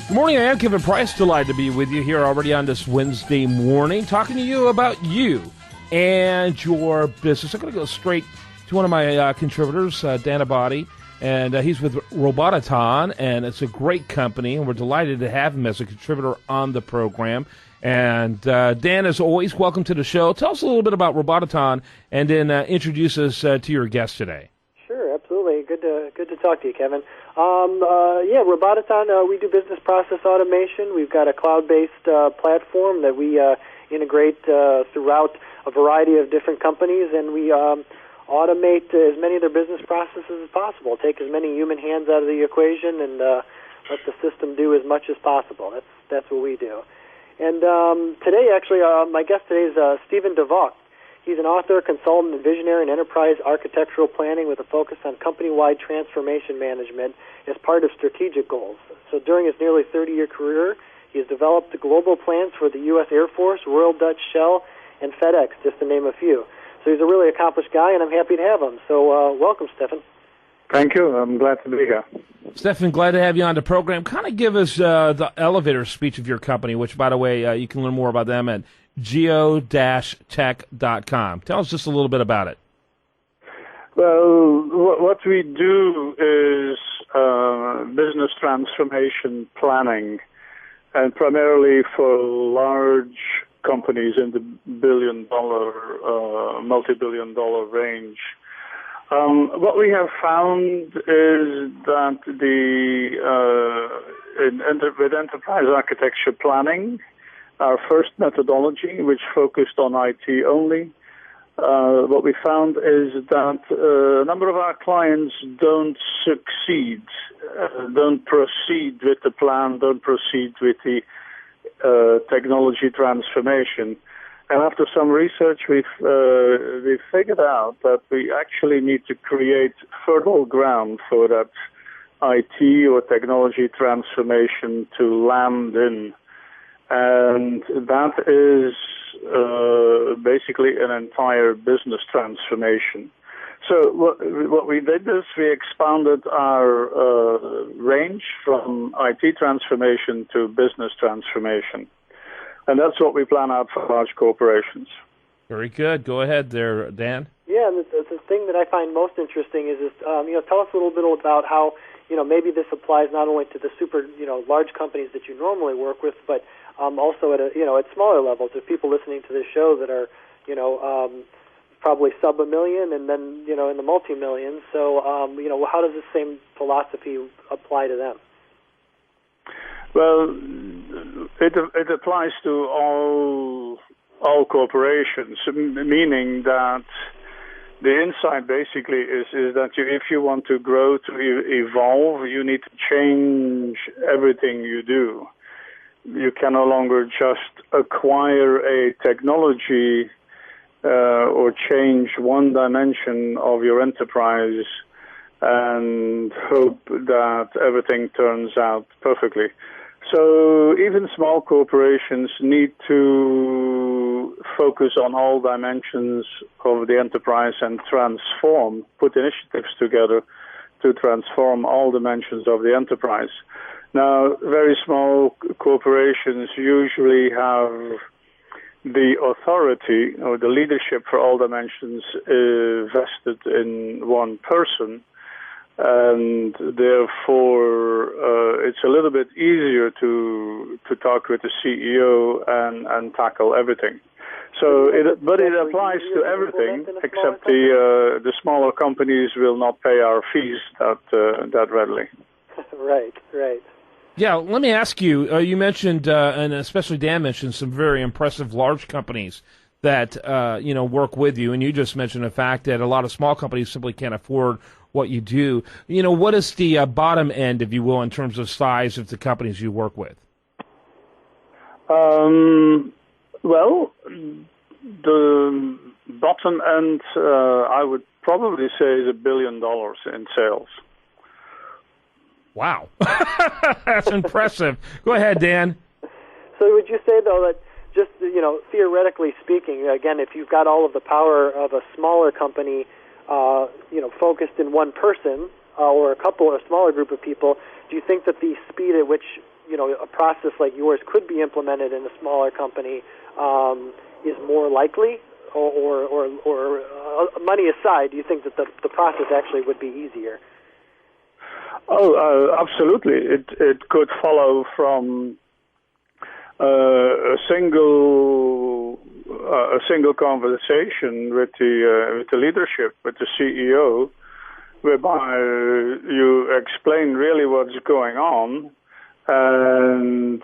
Good morning, I am Kevin Price. Delighted to be with you here already on this Wednesday morning, talking to you about you and your business. I'm going to go straight to one of my contributors, Dan Abbate, and he's with Robotaton, and it's a great company, and we're delighted to have him as a contributor on the program. And Dan, as always, welcome to the show. Tell us a little bit about Robotaton, and then introduce us to your guest today. Sure, absolutely. Good to talk to you, Kevin. Robotaton, we do business process automation. We've got a cloud-based platform that we integrate throughout a variety of different companies, and we automate as many of their business processes as possible, take as many human hands out of the equation, and let the system do as much as possible. That's what we do. And today, actually, my guest today is Stephen Dvocht. He's an author, consultant, and visionary in enterprise architectural planning with a focus on company-wide transformation management as part of strategic goals. So during his nearly 30-year career, he has developed global plans for the U.S. Air Force, Royal Dutch Shell, and FedEx, just to name a few. So he's a really accomplished guy, and I'm happy to have him. So welcome, Stephen. Thank you. I'm glad to be here. Stephen, glad to have you on the program. Kind of give us the elevator speech of your company, which, by the way, you can learn more about them at geo-tech.com. Tell us just a little bit about it. Well, what we do is business transformation planning, and primarily for large companies in the billion-dollar, multi-billion-dollar range. What we have found is that with enterprise architecture planning, our first methodology, which focused on IT only, what we found is that a number of our clients don't succeed, don't proceed with the plan, don't proceed with the technology transformation. And after some research, we've figured out that we actually need to create fertile ground for that IT or technology transformation to land in. And that is basically an entire business transformation. So what we did is we expanded our range from IT transformation to business transformation. And that's what we plan out for large corporations. Very good. Go ahead there, Dan. Yeah, and the thing that I find most interesting is tell us a little bit about how, maybe this applies not only to the super, large companies that you normally work with, but also at at smaller levels. There's people listening to this show that are, probably sub $1 million and then, in the multi-millions. So, how does the same philosophy apply to them? Well, it applies to all corporations, meaning that the insight basically is that if you want to grow, to evolve, you need to change everything you do. You can no longer just acquire a technology or change one dimension of your enterprise and hope that everything turns out perfectly. So even small corporations need to focus on all dimensions of the enterprise and put initiatives together to transform all dimensions of the enterprise. Now, very small corporations usually have the authority or the leadership for all dimensions vested in one person. And therefore, it's a little bit easier to talk with the CEO and tackle everything. So, but it applies to everything except the smaller companies will not pay our fees that readily. Right. Yeah, let me ask you. You mentioned, and especially Dan mentioned, some very impressive large companies that work with you, and you just mentioned the fact that a lot of small companies simply can't afford what you do. What is the bottom end, if you will, in terms of size of the companies you work with? Well, the bottom end, I would probably say, is $1 billion in sales. Wow. That's impressive. Go ahead, Dan. So would you say, though, that just, theoretically speaking, again, if you've got all of the power of a smaller company, focused in one person or a smaller group of people, do you think that the speed at which a process like yours could be implemented in a smaller company is more likely, or money aside, do you think that the process actually would be easier? Oh, absolutely. It could follow from a single conversation with the leadership, with the CEO, whereby you explain really what's going on, and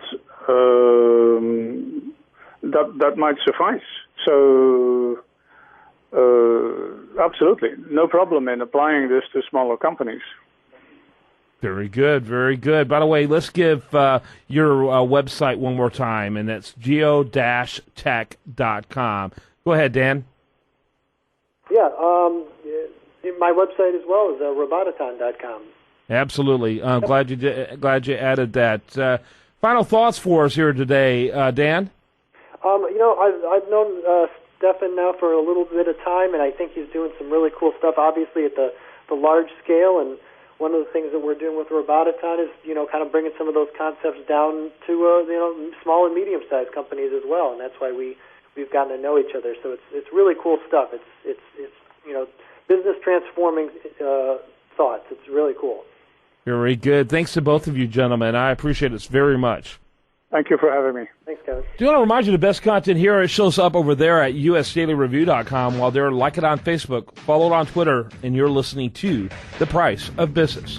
that might suffice. So, absolutely, no problem in applying this to smaller companies. Very good, very good. By the way, let's give your website one more time, and that's geo-tech.com. Go ahead, Dan. Yeah, my website as well is robotaton.com. Absolutely. Glad you added that. Final thoughts for us here today, Dan? I've known Stefan now for a little bit of time, and I think he's doing some really cool stuff, obviously at the large scale. And one of the things that we're doing with Robotaton is, kind of bringing some of those concepts down to, small and medium-sized companies as well. And that's why we've gotten to know each other. So it's really cool stuff. It's business transforming thoughts. It's really cool. Very good. Thanks to both of you, gentlemen. I appreciate it very much. Thank you for having me. Thanks, Kevin. Do want to remind you the best content here, it shows up over there at usdailyreview.com. While there, like it on Facebook, follow it on Twitter, and you're listening to The Price of Business.